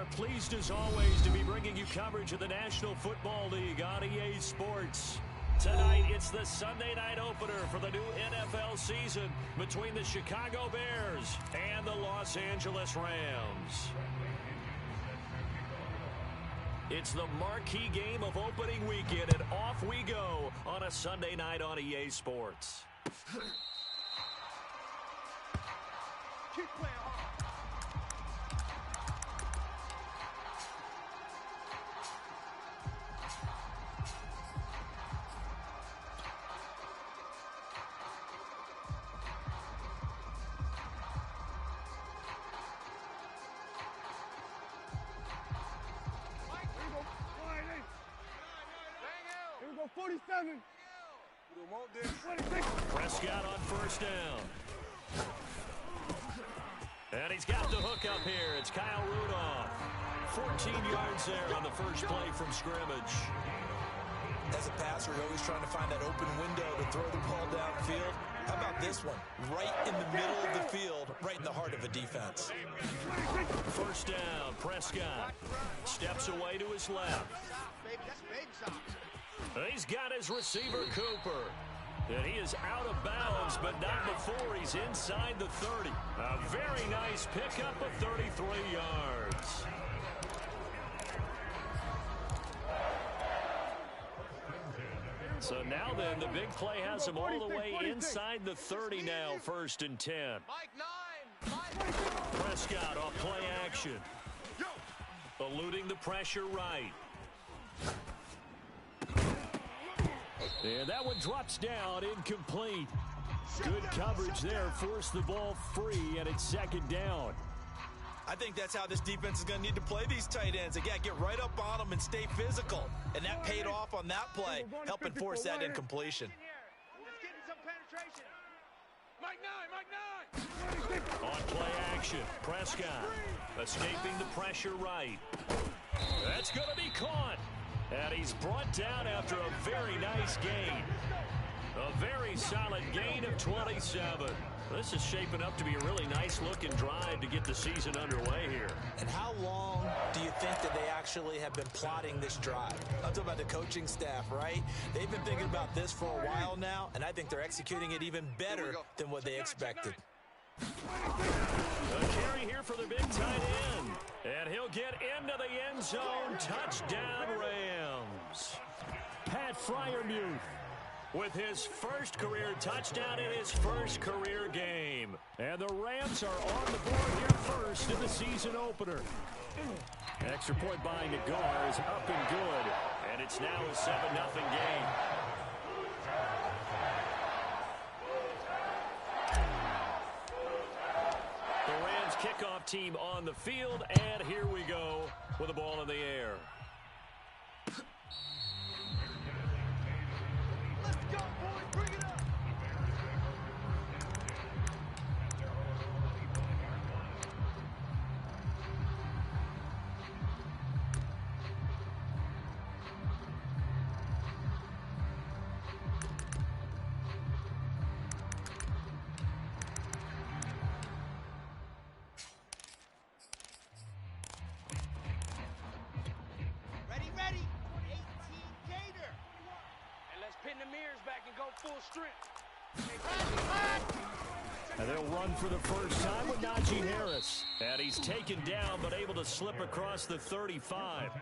are pleased as always to be bringing you coverage of the National Football League on EA Sports. Tonight, it's the Sunday night opener for the new NFL season between the Chicago Bears and the Los Angeles Rams. It's the marquee game of opening weekend, and off we go on a Sunday night on EA Sports. Keep playing hard. Here we go, 47. Prescott on first down. And he's got the hook up here. It's Kyle Rudolph. 14 yards there on the first play from scrimmage. As a passer, you're always trying to find that open window to throw the ball downfield. How about this one? Right in the middle of the field, right in the heart of a defense. First down, Prescott. Steps away to his left. He's got his receiver, Cooper. And he is out of bounds, but not before he's inside the 30. A very nice pickup of 33 yards. So now then, the big play has him all the way inside the 30 now, 1st and 10. Prescott off play action. Eluding the pressure right. And that one drops down, incomplete. Good coverage there, forced the ball free, and it's 2nd down. I think that's how this defense is going to need to play these tight ends. Again, get right up on them and stay physical. And that paid off on that play, helping force that incompletion. On play action, Prescott escaping the pressure right. That's going to be caught. And he's brought down after a very nice gain. A very solid gain of 27. This is shaping up to be a really nice-looking drive to get the season underway here. And how long do you think that they actually have been plotting this drive? I'm talking about the coaching staff, right? They've been thinking about this for a while now, and I think they're executing it even better than what they expected. A carry here for the big tight end. And he'll get into the end zone. Touchdown, Rams. Pat Freiermuth with his first career touchdown in his first career game. And the Rams are on the board here first in the season opener. Extra point by Nagar is up and good. And it's now a 7-0 game. The Rams kickoff team on the field. And here we go with the ball in the air. And they'll run for the first time with Najee Harris. And he's taken down but able to slip across the 35.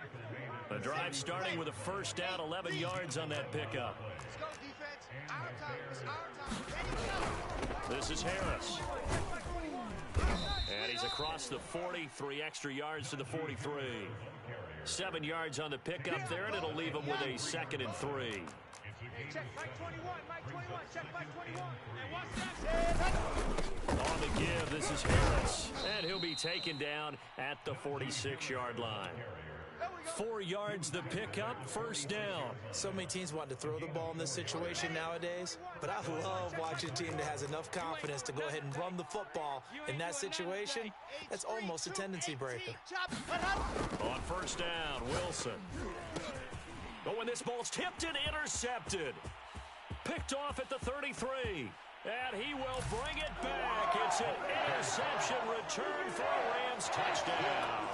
The drive starting with a first down, 11 yards on that pickup. Let's go, defense. Our time. It's our time. This is Harris. And he's across the 40, 3 extra yards to the 43. 7 yards on the pickup there, and it'll leave him with a 2nd and 3. Check Mike 21, Mike 21, check Mike 21. And watch that. On the give, this is Harris. And he'll be taken down at the 46-yard line. 4 yards the pickup, first down. So many teams want to throw the ball in this situation nowadays, but I love watching a team that has enough confidence to go ahead and run the football. In that situation, that's almost a tendency breaker. On first down, Wilson. Oh, and this ball's tipped and intercepted. Picked off at the 33. And he will bring it back. It's an interception return for a Rams touchdown.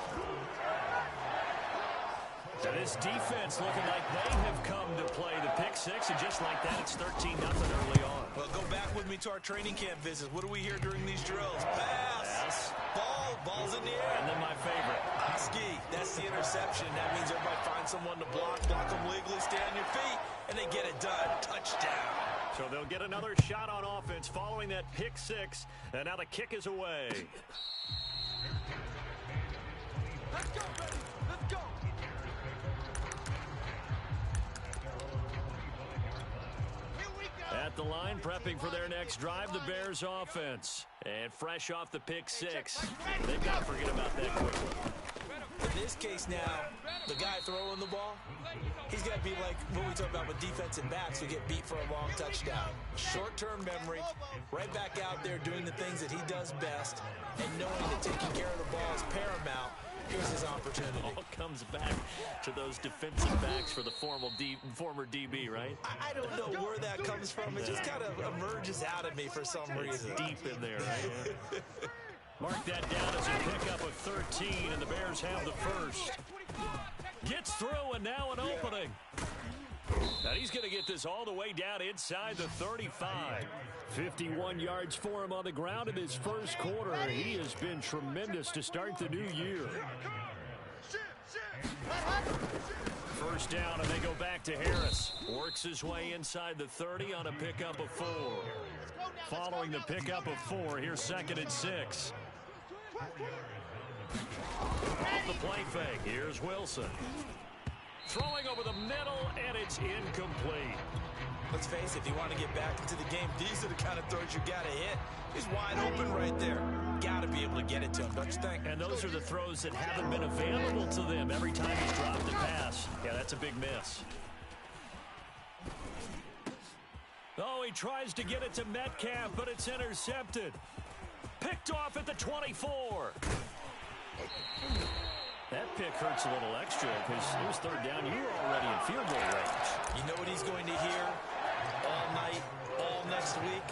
And this defense looking like they have come to play the pick six, and just like that, it's 13-0 early on. Well, go back with me to our training camp visits. What do we hear during these drills? Pass. Ball's in the air. And then my favorite. Oski, that's the interception. That means everybody finds someone to block them legally, stay on your feet, and they get it done. Touchdown. So they'll get another shot on offense following that pick six, and now the kick is away. Let's go, baby. Let's go. At the line, prepping for their next drive, the Bears offense. And fresh off the pick six, they've got to forget about that quickly. In this case now, the guy throwing the ball, he's got to be like what we talk about with defensive backs who get beat for a long touchdown. Short-term memory, right back out there doing the things that he does best, and knowing that taking care of the ball is paramount. Here's his opportunity. All comes back to those defensive backs for the former DB, right? I don't know where that comes from. It just kind of emerges out of me for some reason. Deep in there, right? Mark that down as a pickup of 13, and the Bears have the first. Gets through, and now an opening. Now he's going to get this all the way down inside the 35. 51 yards for him on the ground in his first quarter. He has been tremendous to start the new year. First down, and they go back to Harris. Works his way inside the 30 on a pickup of 4. Following the pickup of 4, here's 2nd and 6. Off the play fake, here's Wilson. Throwing over the middle, and it's incomplete. Let's face it, if you want to get back into the game, these are the kind of throws you got to hit. He's wide open right there. Got to be able to get it to him, don't you think? And those are the throws that haven't been available to them every time he's dropped a pass. Yeah, that's a big miss. Oh, he tries to get it to Metcalf, but it's intercepted. Picked off at the 24. That pick hurts a little extra because it was 3rd down. You were already in field goal range. You know what he's going to hear all night, all next week?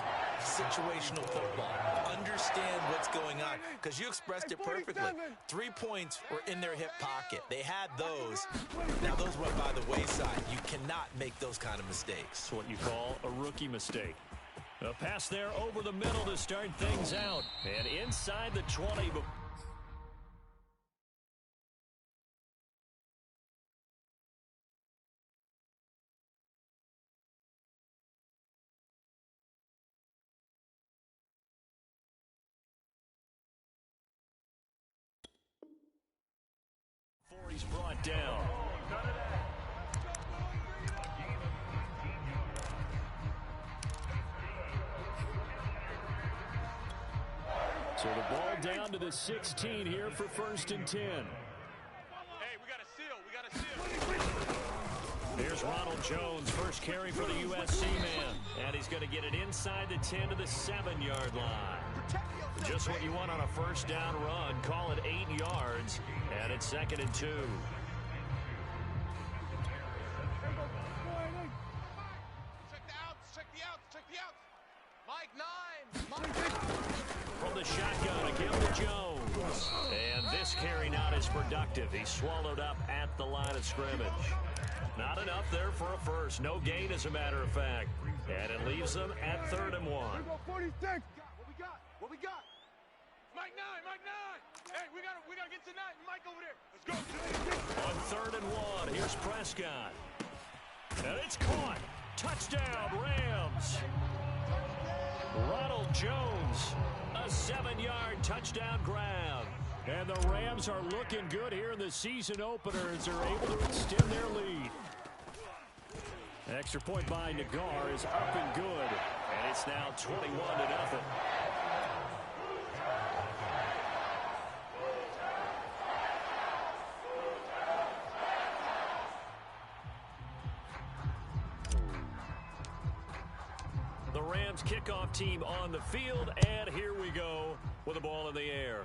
Situational football. Understand what's going on, because you expressed it perfectly. 3 points were in their hip pocket. They had those. Now those went by the wayside. You cannot make those kind of mistakes. It's what you call a rookie mistake. A pass there over the middle to start things out. And inside the 20. Before he's brought down. So the ball down to the 16 here for 1st and 10. Hey, we got a seal. We got a seal. Here's Ronald Jones, first carry for the USC man. And he's going to get it inside the 10 to the 7-yard line. Just what you want on a first down run. Call it 8 yards. And it's 2nd and 2. Check the outs. Check the outs. Check the outs. Mike 9. From the shotgun, again to Jones. And this carry not as productive. He's swallowed up at the line of scrimmage. Not enough there for a first. No gain, as a matter of fact. And it leaves them at 3rd and 1. What we got? What we got? Mike 9. Mike 9. Hey, we gotta get to 9. Mike over there. Let's go. On 3rd and 1, here's Prescott. And it's caught. Touchdown, Rams. Ronald Jones, a 7-yard touchdown grab. And the Rams are looking good here in the season opener as they're able to extend their lead. Extra point by Nagar is up and good. And it's now 21-0. The Rams kickoff team on the field, and here we go with the ball in the air.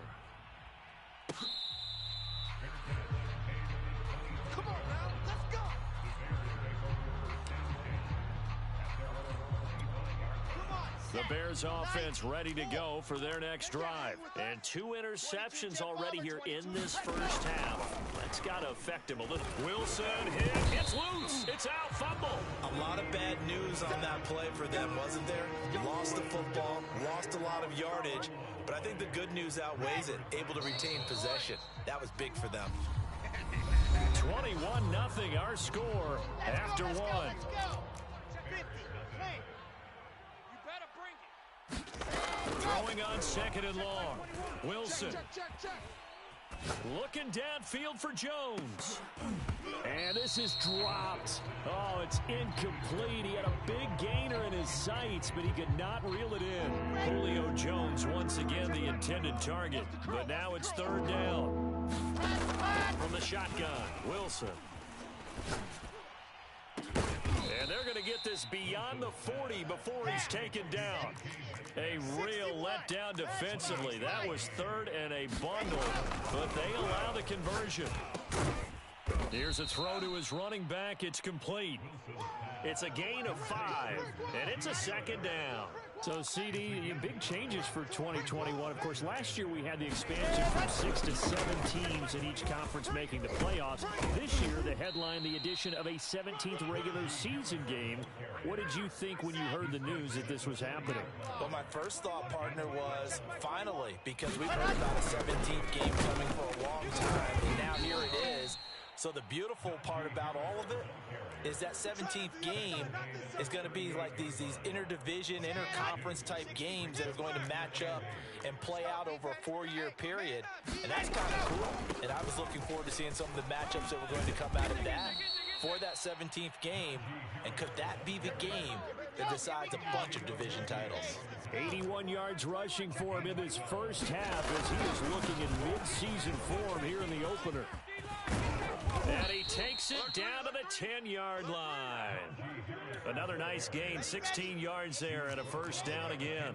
Come on now. Let's go. Come on. The Bears offense ready to go for their next drive. And 2 interceptions already here in this first half. That's got to affect him a little. Wilson hit. It's loose. It's out. Fumble. A lot of bad news on that play for them, wasn't there? Lost the football, lost a lot of yardage, but I think the good news outweighs it. Able to retain possession. That was big for them. 21-0 our score after 1. Throwing on 2nd and long. Wilson. Looking downfield for Jones. And this is dropped. Oh, it's incomplete. He had a big gainer in his sights, but he could not reel it in. Julio Jones once again the intended target. But now it's 3rd down. From the shotgun, Wilson. And they're going to get this beyond the 40 before he's taken down. A real letdown defensively. That was 3rd and a bundle, but they allow the conversion. Here's a throw to his running back. It's complete. It's a gain of 5, and it's a 2nd down. So, CD, big changes for 2021. Of course, last year we had the expansion from 6 to 7 teams in each conference making the playoffs. This year, the headline, the addition of a 17th regular season game. What did you think when you heard the news that this was happening? Well, my first thought, partner, was finally, because we've heard about a 17th game coming for a long time, and now here it is. So the beautiful part about all of it is that 17th game is going to be like these interdivision, interconference type games that are going to match up and play out over a 4-year period. And that's kind of cool. And I was looking forward to seeing some of the matchups that were going to come out of that for that 17th game. And could that be the game that decides a bunch of division titles? 81 yards rushing for him in this first half as he is looking in mid-season form here in the opener. And he takes it down to the 10-yard line. Another nice gain, 16 yards there and a first down again.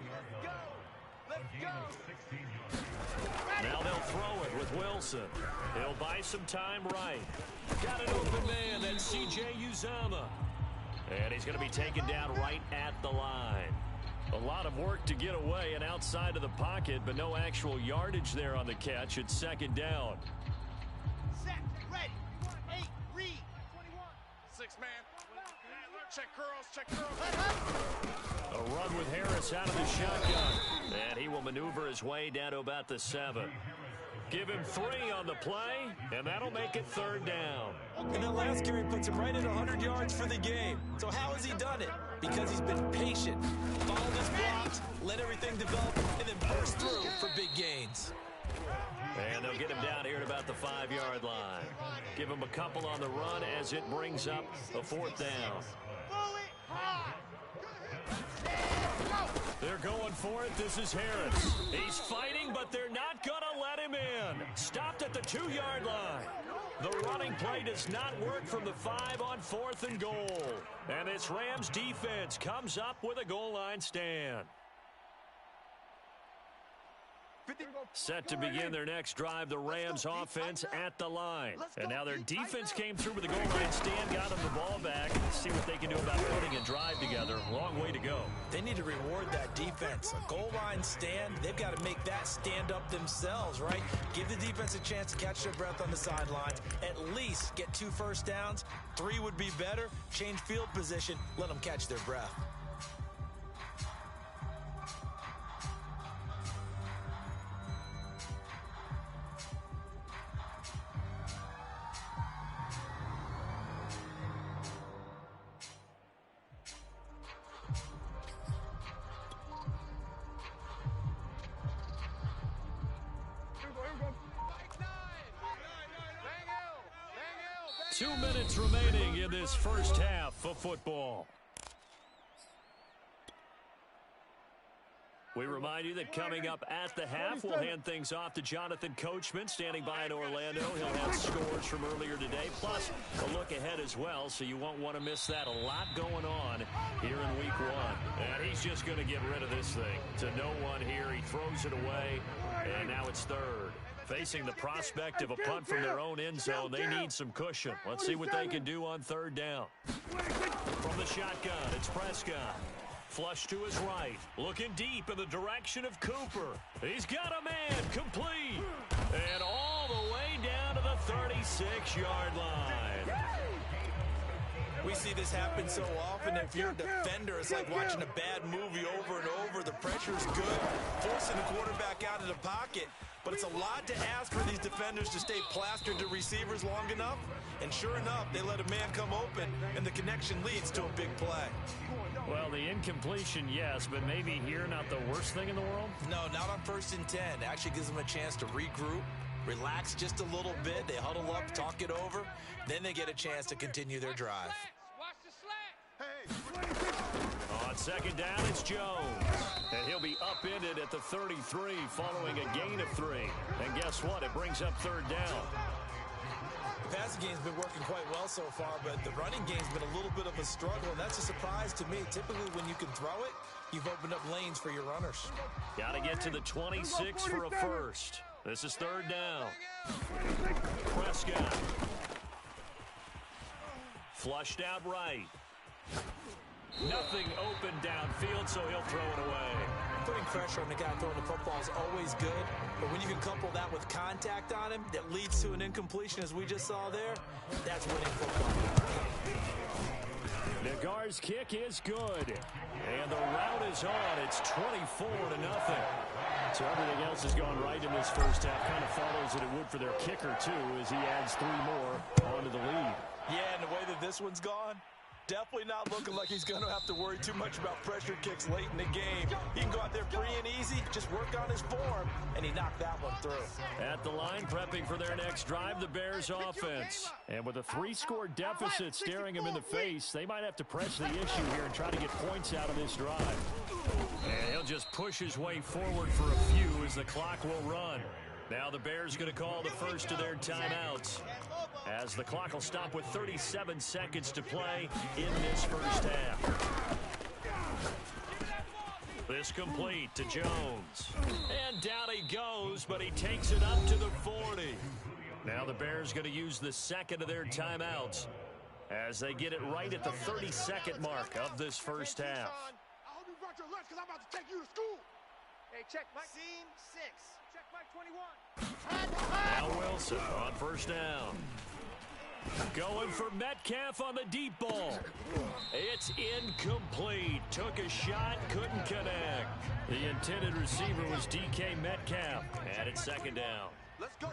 Now they'll throw it with Wilson. He'll buy some time right. Got an open man, that's C.J. Uzomah. And he's going to be taken down right at the line. A lot of work to get away and outside of the pocket, but no actual yardage there on the catch. It's 2nd down. Check curls. A run with Harris out of the shotgun. And he will maneuver his way down to about the 7. Give him 3 on the play, and that'll make it 3rd down. And that last carry puts him right at 100 yards for the game. So how has he done it? Because he's been patient, followed his blocks, let everything develop, and then burst through for big gains. And they'll get him down here at about the 5-yard line. Give him a couple on the run as it brings up a 4th down. They're going for it. This is Harris. He's fighting, but they're not going to let him in. Stopped at the 2-yard line. The running play does not work from the 5 on 4th and goal. And this Rams defense comes up with a goal line stand. Set to begin their next drive, the Rams offense at the line. And now their defense came through with a goal line stand, got them the ball back. Let's see what they can do about putting a drive together. Long way to go. They need to reward that defense. A goal line stand, they've got to make that stand up themselves, right? Give the defense a chance to catch their breath on the sidelines. At least get 2 first downs. 3 would be better. Change field position. Let them catch their breath. Two minutes remaining in this first half of football. We remind you that coming up at the half, we'll hand things off to Jonathan Coachman, standing by in Orlando. He'll have scores from earlier today, plus a look ahead as well, so you won't want to miss that. A lot going on here in week 1. And he's just going to get rid of this thing to no one here. He throws it away, and now it's 3rd. Facing the prospect of a punt from their own end zone, they need some cushion. Let's see what they can do on 3rd down. From the shotgun, it's Prescott. Flush to his right. Looking deep in the direction of Cooper. He's got a man complete. And all the way down to the 36-yard line. We see this happen so often. If you're a defender, it's like watching a bad movie over and over. The pressure's good, forcing the quarterback out of the pocket. But it's a lot to ask for these defenders to stay plastered to receivers long enough. And sure enough, they let a man come open, and the connection leads to a big play. Well, the incompletion, yes, but maybe here not the worst thing in the world? No, not on 1st and 10. It actually gives them a chance to regroup, relax just a little bit. They huddle up, talk it over. Then they get a chance to continue their drive. On second down, it's Jones. And he'll be upended at the 33 following a gain of 3. And guess what? It brings up 3rd down. The passing game's been working quite well so far, but the running game's been a little bit of a struggle, and that's a surprise to me. Typically, when you can throw it, you've opened up lanes for your runners. Got to get to the 26 for a first. This is 3rd down. Prescott. Flushed out right. Nothing open downfield, so he'll throw it away. Putting pressure on the guy throwing the football is always good, but when you can couple that with contact on him that leads to an incompletion, as we just saw there, that's winning football. Nagar's kick is good, and the route is on. It's 24-0. So everything else has gone right in this first half. Kind of follows that it would for their kicker, too, as he adds 3 more onto the lead. Yeah, and the way that this one's gone, definitely not looking like he's going to have to worry too much about pressure kicks late in the game. He can go out there free and easy, just work on his form, and he knocked that one through. At the line, prepping for their next drive, the Bears offense. And with a 3-score deficit staring him in the face, they might have to press the issue here and try to get points out of this drive. And he'll just push his way forward for a few as the clock will run. Now the Bears going to call the first of their timeouts, as the clock will stop with 37 seconds to play in this first half. This complete to Jones. And down he goes, but he takes it up to the 40. Now the Bears going to use the second of their timeouts as they get it right at the 32nd mark of this first half. I hope you brought your lunch because I'm about to take you to school. Hey, check Mike. Seam 6. Check Mike 21. Now Wilson on first down. Going for Metcalf on the deep ball. It's incomplete. Took a shot, couldn't connect. The intended receiver was DK Metcalf. And it's second down. Let's go.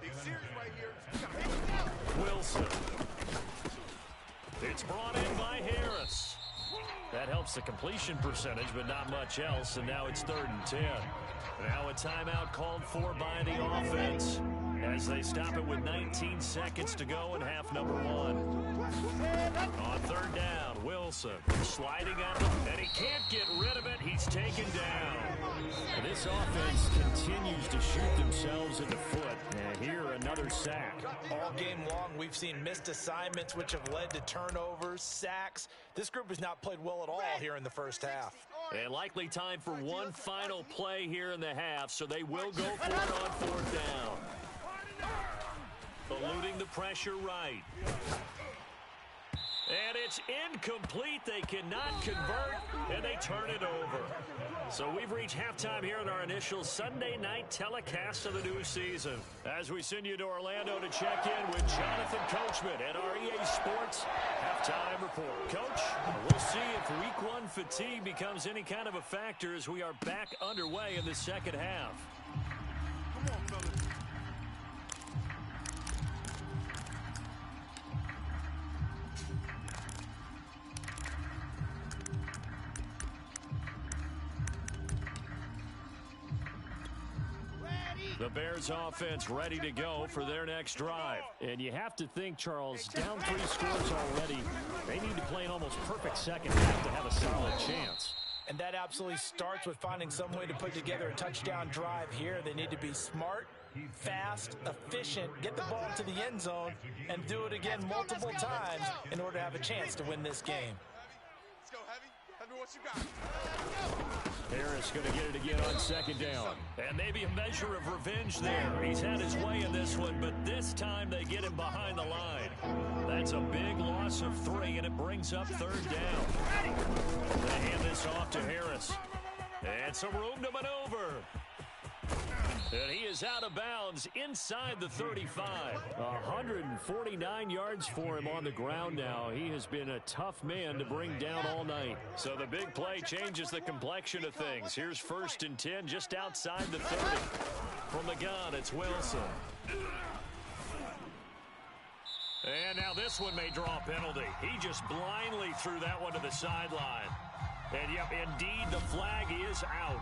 Big series right here. Wilson. It's brought in by Harris. That helps the completion percentage, but not much else. And now it's 3rd and 10. Now a timeout called for by the offense, as they stop it with 19 seconds to go in half number 1. On 3rd down, Wilson sliding out, and he can't get rid of it. He's taken down. And this offense continues to shoot themselves in the foot. And here, another sack. All game long, we've seen missed assignments, which have led to turnovers, sacks. This group has not played well at all here in the first half. And likely time for one final play here in the half, so they will go for it on 4th down. Eluding the pressure right. And it's incomplete. They cannot convert, and they turn it over. So we've reached halftime here in our initial Sunday night telecast of the new season, as we send you to Orlando to check in with Jonathan Coachman at our EA Sports Halftime Report. Coach, we'll see if Week 1 fatigue becomes any kind of a factor as we are back underway in the second half. Come on, fellas. The Bears offense ready to go for their next drive. And you have to think, Charles, down 3 scores already. They need to play an almost perfect second half to have a solid chance. And that absolutely starts with finding some way to put together a touchdown drive here. They need to be smart, fast, efficient, get the ball to the end zone, and do it again multiple times in order to have a chance to win this game. Let's go, Heavy. me what you got. Harris going to get it again on second down. And maybe a measure of revenge there. He's had his way in this one, but this time they get him behind the line. That's a big loss of 3, and it brings up third down. They hand this off to Harris. And some room to maneuver. And he is out of bounds inside the 35. 149 yards for him on the ground now. He has been a tough man to bring down all night. So the big play changes the complexion of things. Here's 1st and 10 just outside the 30. From the gun, it's Wilson. And now this one may draw a penalty. He just blindly threw that one to the sideline. And, yep, indeed, the flag is out.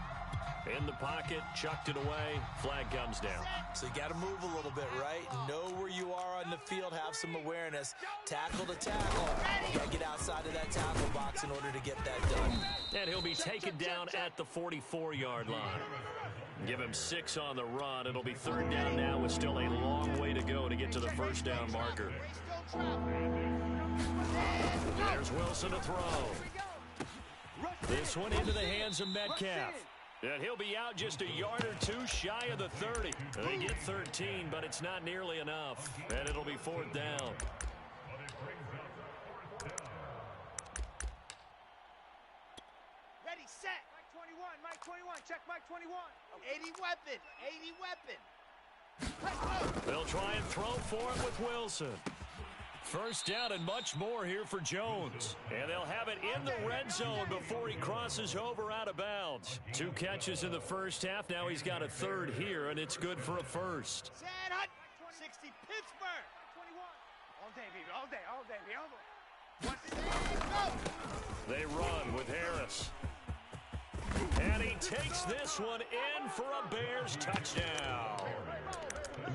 In the pocket, chucked it away, flag comes down. So you got to move a little bit, right? Know where you are on the field, have some awareness. Tackle to tackle. You got to get outside of that tackle box in order to get that done. And he'll be taken down at the 44-yard line. Give him 6 on the run. It'll be third down now with still a long way to go to get to the first down marker. There's Wilson to throw. This one into the hands of Metcalf. And he'll be out just a yard or 2 shy of the 30. They get 13, but it's not nearly enough. And it'll be fourth down. Ready, set. Mike 21, check Mike 21. 80 weapon, 80 weapon. They'll try and throw for it with Wilson. First down and much more here for Jones. And they'll have it in the red zone before he crosses over out of bounds. 2 catches in the first half. Now he's got a third here, and it's good for a first. Set, hut. 60, Pittsburgh. 21. All day, baby, all day, all day. They run with Harris. And he takes this one in for a Bears touchdown.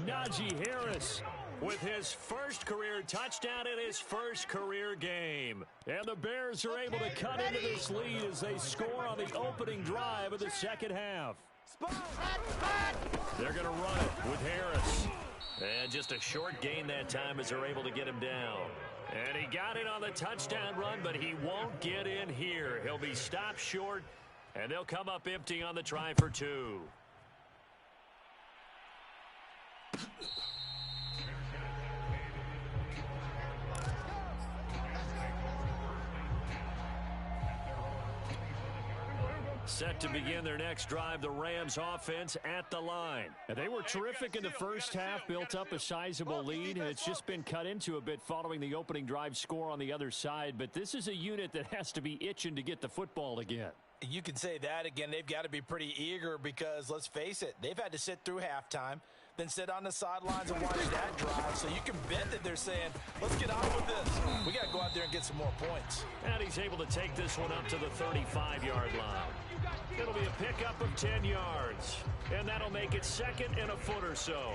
Najee Harris with his first career touchdown in his first career game. And the Bears are able to cut into this lead as they score on the opening drive of the second half. They're going to run it with Harris. And just a short gain that time as they're able to get him down. And he got it on the touchdown run, but he won't get in here. He'll be stopped short, and they'll come up empty on the try for 2. Set to begin their next drive, the Rams offense at the line. And they were terrific in the first half, built up a sizable lead, and it's just been cut into a bit following the opening drive score on the other side. But this is a unit that has to be itching to get the football again. You can say that again. They've got to be pretty eager because, let's face it, they've had to sit through halftime, then sit on the sidelines and watch that drive. So you can bet that they're saying, let's get on with this. We got to go out there and get some more points. And he's able to take this one up to the 35-yard line. It'll be a pickup of 10 yards. And that'll make it second and a foot or so.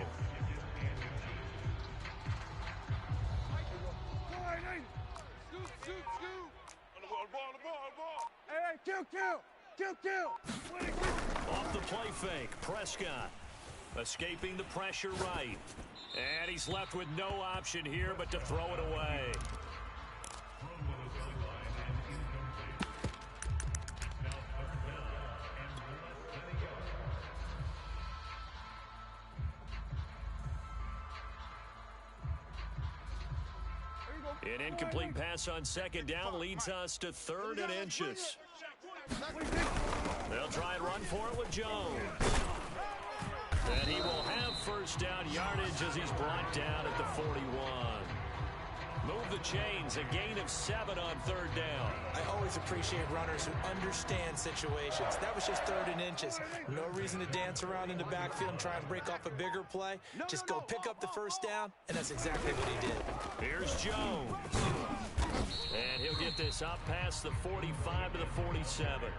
Off the play fake, Prescott escaping the pressure right. And he's left with no option here but to throw it away. An incomplete pass on second down leads us to 3rd and inches. They'll try and run for it with Jones. And he will have first down yardage as he's brought down at the 41. Move the chains, a gain of 7 on 3rd down. I always appreciate runners who understand situations. That was just 3rd and inches. No reason to dance around in the backfield and try and break off a bigger play. Just go pick up the first down, and that's exactly what he did. Here's Jones. And he'll get this up past the 45 to the 47.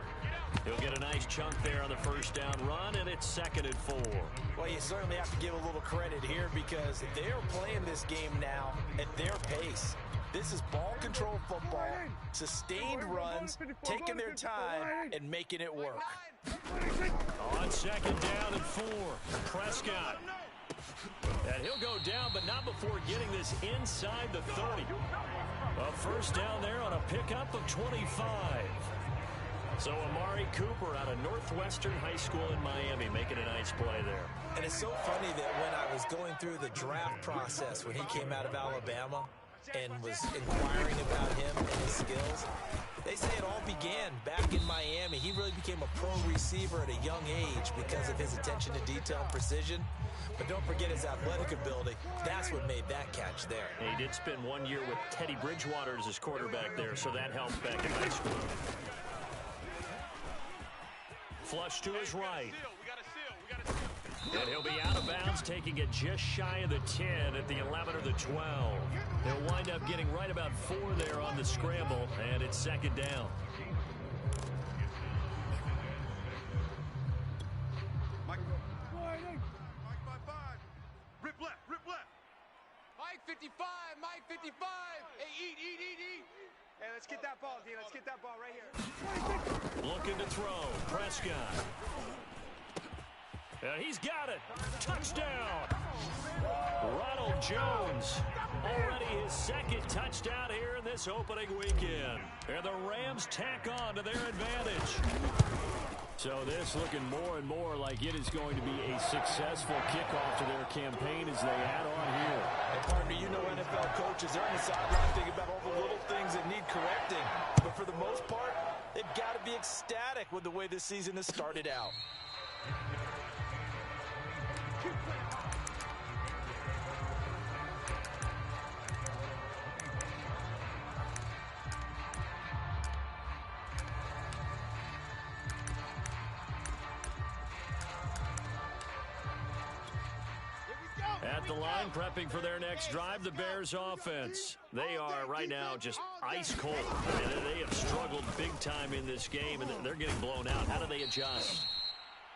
He'll get a nice chunk there on the first down run, and it's 2nd and 4. Well, you certainly have to give a little credit here because they're playing this game now at their pace. This is ball control football, sustained runs, taking their time, and making it work. On 2nd down and 4, Prescott. And he'll go down, but not before getting this inside the 30. A first down there on a pickup of 25. So Amari Cooper out of Northwestern High School in Miami making a nice play there. And it's so funny that when I was going through the draft process when he came out of Alabama and was inquiring about him and his skills, they say it all began back in Miami. He really became a pro receiver at a young age because of his attention to detail and precision. But don't forget his athletic ability. That's what made that catch there. He did spend 1 year with Teddy Bridgewater as his quarterback there, so that helped back in high school. Flush to his right. And he'll be out of bounds, taking it just shy of the 10 at the 11 or the 12. He'll wind up getting right about 4 there on the scramble, and it's second down. Mike 55, Mike 55. Hey, eat. Hey, let's get that ball, D. Let's get that ball right here. Looking to throw. Prescott. And he's got it. Touchdown. Ronald Jones. Already his second touchdown here in this opening weekend. And the Rams tack on to their advantage. So this looking more and more like it is going to be a successful kickoff to their campaign as they add on here. And partner, you know NFL coaches, they're on the sideline thinking about all the little things that need correcting. But for the most part, they've got to be ecstatic with the way this season has started out. At the line, prepping for their next drive, the Bears offense. They are right now just ice cold. I mean, they have struggled big time in this game, and they're getting blown out. How do they adjust?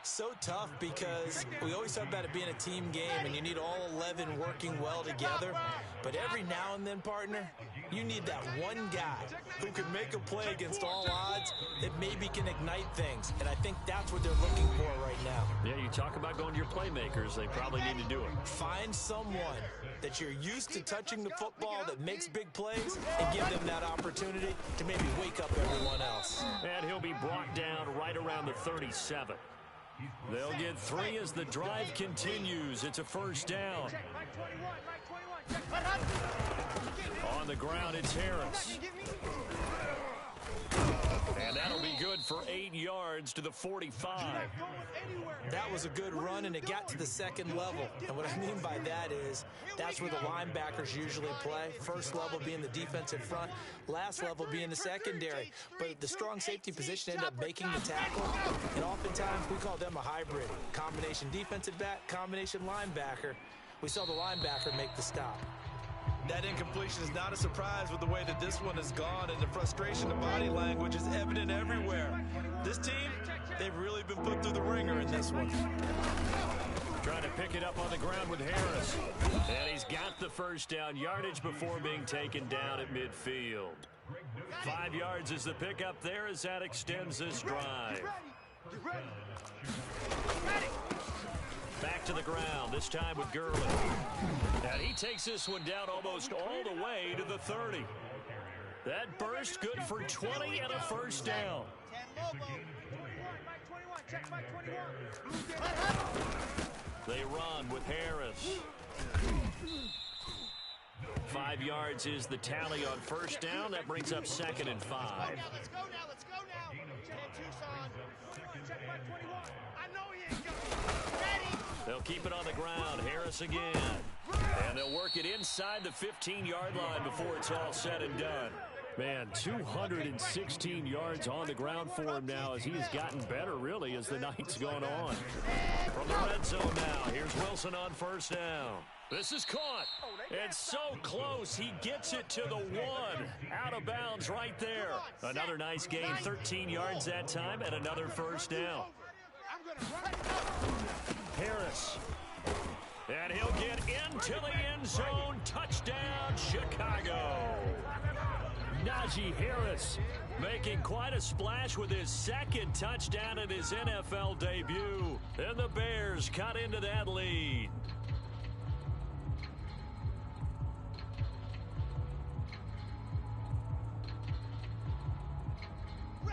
So tough because we always talk about it being a team game and you need all 11 working well together. But every now and then, partner, you need that one guy who can make a play against all odds that maybe can ignite things. And I think that's what they're looking for right now. Yeah, you talk about going to your playmakers. They probably need to do it. Find someone that you're used to touching the football that makes big plays and give them that opportunity to maybe wake up everyone else. And he'll be brought down right around the 37. They'll get 3 as the drive continues. It's a first down. On the ground, it's Harris. And that'll be good for 8 yards to the 45. That was a good run, and it got to the second level. And what I mean by that is that's where the linebackers usually play. First level being the defensive front, last level being the secondary. But the strong safety position ended up making the tackle, and oftentimes we call them a hybrid. Combination defensive back, combination linebacker. We saw the linebacker make the stop. That incompletion is not a surprise with the way that this one has gone, and the frustration, the body language is evident everywhere. This team, they've really been put through the ringer in this one. Trying to pick it up on the ground with Harris. And he's got the first down, yardage before being taken down at midfield. 5 yards is the pickup there as that extends this drive. Back to the ground, this time with Gurley. And he takes this one down almost all the way to the 30. That burst good for 20 and a first down. They run with Harris. 5 yards is the tally on first down. That brings up 2nd and 5. Let's go now. Tucson. Check by 21. I know he ain't got ready. They'll keep it on the ground. Harris again. And they'll work it inside the 15-yard line before it's all said and done. Man, 216 yards on the ground for him now as he has gotten better, really, as the night's gone on. From the red zone now, here's Wilson on first down. This is caught. It's so close. He gets it to the 1. Out of bounds right there. Another nice gain, 13 yards that time, and another first down. Harris. And he'll get into the end zone. Touchdown, Chicago. Najee Harris making quite a splash with his second touchdown in his NFL debut. And the Bears cut into that lead.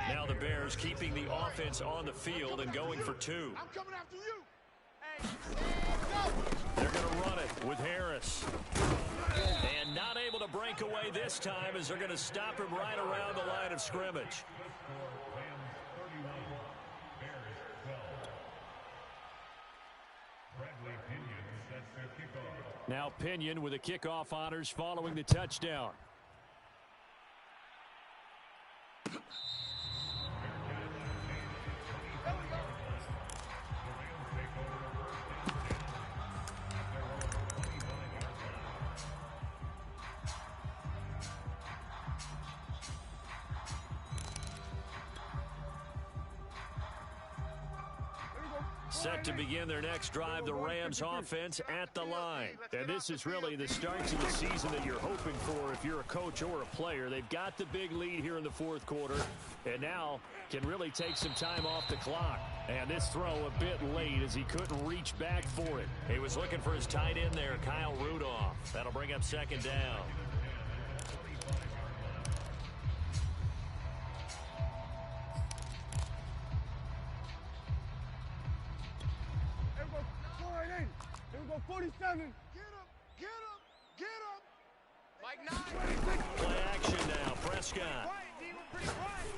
Now the Bears Bears keeping the offense on the field and going for two. I'm coming after you. They're going to run it with Harris. And not able to break away this time as they're going to stop him right around the line of scrimmage. Now Pinion with the kickoff honors following the touchdown. Set to begin their next drive, the Rams offense at the line. And this is really the start to the season that you're hoping for if you're a coach or a player. They've got the big lead here in the fourth quarter, and now can really take some time off the clock. And this throw a bit late as he couldn't reach back for it. He was looking for his tight end there, Kyle Rudolph. That'll bring up second down. Here we go, 47. Get him, get him, get him. Mike 9. Play action now, Prescott. Quiet, D, we're pretty quiet.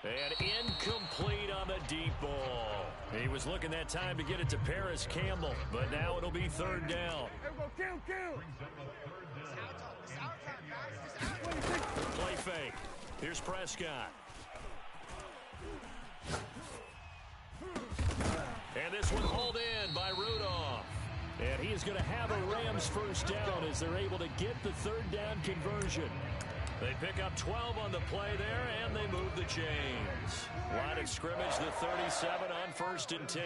And incomplete on the deep ball. He was looking that time to get it to Paris Campbell, but now it'll be third down. Here we go, kill. It's our time, guys. It's our time. Play fake. Here's Prescott. And this one hauled in by Rudolph. And he is going to have a Rams first down as they're able to get the third down conversion. They pick up 12 on the play there, and they move the chains. Line of scrimmage, the 37 on 1st and 10.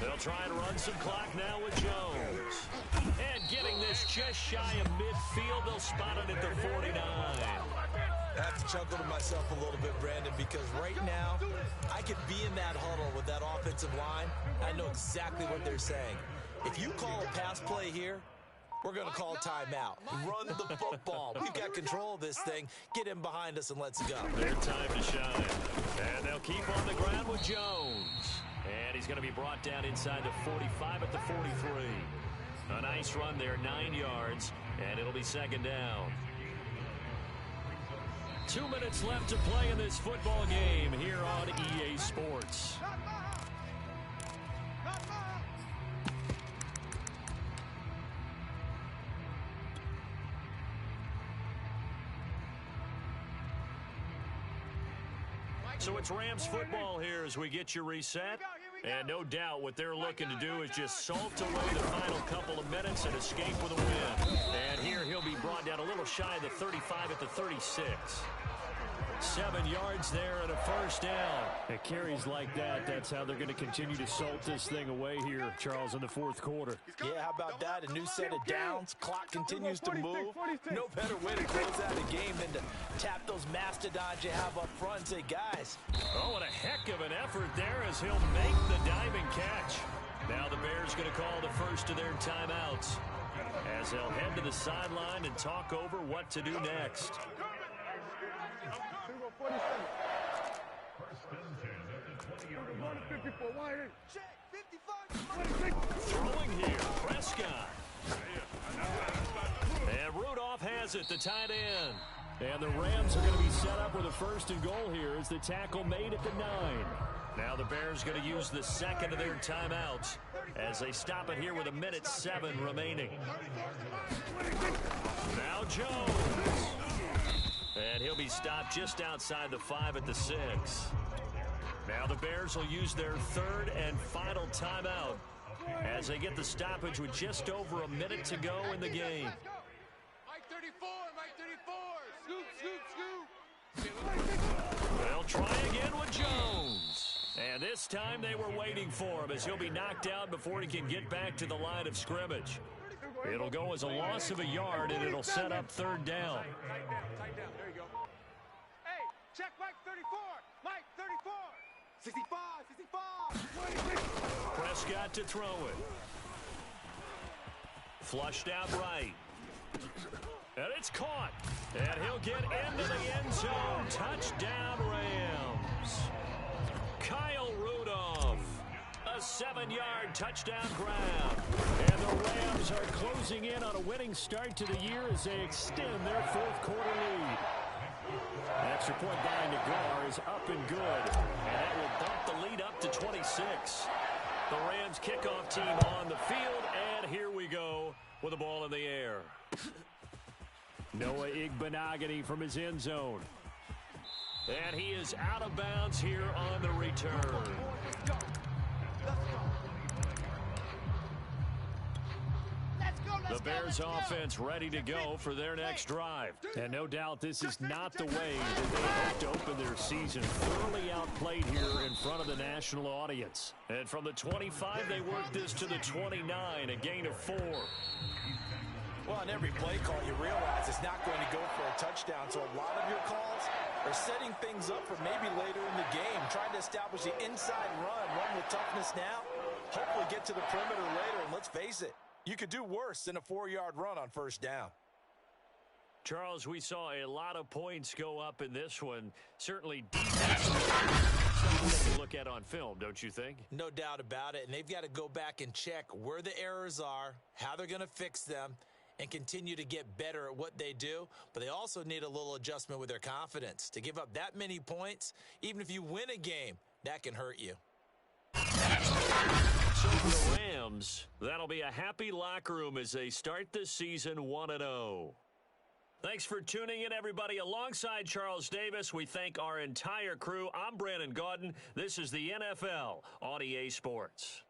They'll try and run some clock now with Jones. And getting this just shy of midfield, they'll spot it at the 49. I have to chuckle to myself a little bit, Brandon, because right now I could be in that huddle with that offensive line. I know exactly what they're saying. If you call a pass play here, we're going to call timeout. Run the football. We've got control of this thing. Get in behind us and let's go. Their time to shine. And they'll keep on the ground with Jones. And he's going to be brought down inside the 45 at the 43. A nice run there, 9 yards, and it'll be second down. 2 minutes left to play in this football game here on EA Sports. So it's Rams football here as we get you reset. And no doubt what they're looking to do is just salt away the final couple of minutes and escape with a win. And here he'll be brought down a little shy of the 35 at the 36. 7 yards there and a first down. It carries like that. That's how they're going to continue to salt this thing away here, Charles, in the fourth quarter. Yeah, how about that? A new set of downs. Clock continues to move. No better way to close out a game than to tap those mastodons you have up front and say, guys. Oh, and a heck of an effort there as he'll make the diving catch. Now the Bears going to call the first of their timeouts as they'll head to the sideline and talk over what to do next. 47. Throwing here, Prescott. And Rudolph has it, the tight end. And the Rams are going to be set up with a first and goal here as the tackle made at the 9. Now the Bears going to use the second of their timeouts as they stop it here with 1:07 remaining. Now Jones. And he'll be stopped just outside the 5 at the 6. Now the Bears will use their third and final timeout as they get the stoppage with just over a minute to go in the game. Mike 34, Mike 34. Scoop, scoop, scoop. They'll try again with Jones. And this time they were waiting for him as he'll be knocked out before he can get back to the line of scrimmage. It'll go as a loss of a yard, and it'll set up third down. Tight down. There you go. Hey, check Mike 34. Mike 34. 65, 65. Prescott to throw it. Flushed out right. And it's caught. And he'll get into the end zone. Touchdown, Rams. Kyle Rudolph. A 7-yard touchdown grab. And the Rams are closing in on a winning start to the year as they extend their fourth-quarter lead. Extra point by Nagar is up and good. And that will bump the lead up to 26. The Rams kickoff team on the field, and here we go with the ball in the air. Noah Igbenogany from his end zone. And he is out of bounds here on the return. The Bears offense ready to go for their next drive. And no doubt this is not the way that they hope to open their season. Thoroughly outplayed here in front of the national audience. And from the 25, they work this to the 29, a gain of 4. Well, on every play call, you realize it's not going to go for a touchdown. So a lot of your calls are setting things up for maybe later in the game, trying to establish the inside run with toughness now, hopefully get to the perimeter later. And let's face it, you could do worse than a 4-yard run on first down. Charles, we saw a lot of points go up in this one. Certainly defensively, something to look at on film, don't you think? No doubt about it. And they've got to go back and check where the errors are, how they're going to fix them, and continue to get better at what they do. But they also need a little adjustment with their confidence. To give up that many points, even if you win a game, that can hurt you. So for the Rams, that'll be a happy locker room as they start this season 1-0. Thanks for tuning in, everybody. Alongside Charles Davis, we thank our entire crew. I'm Brandon Gaudin. This is the NFL on EA Sports.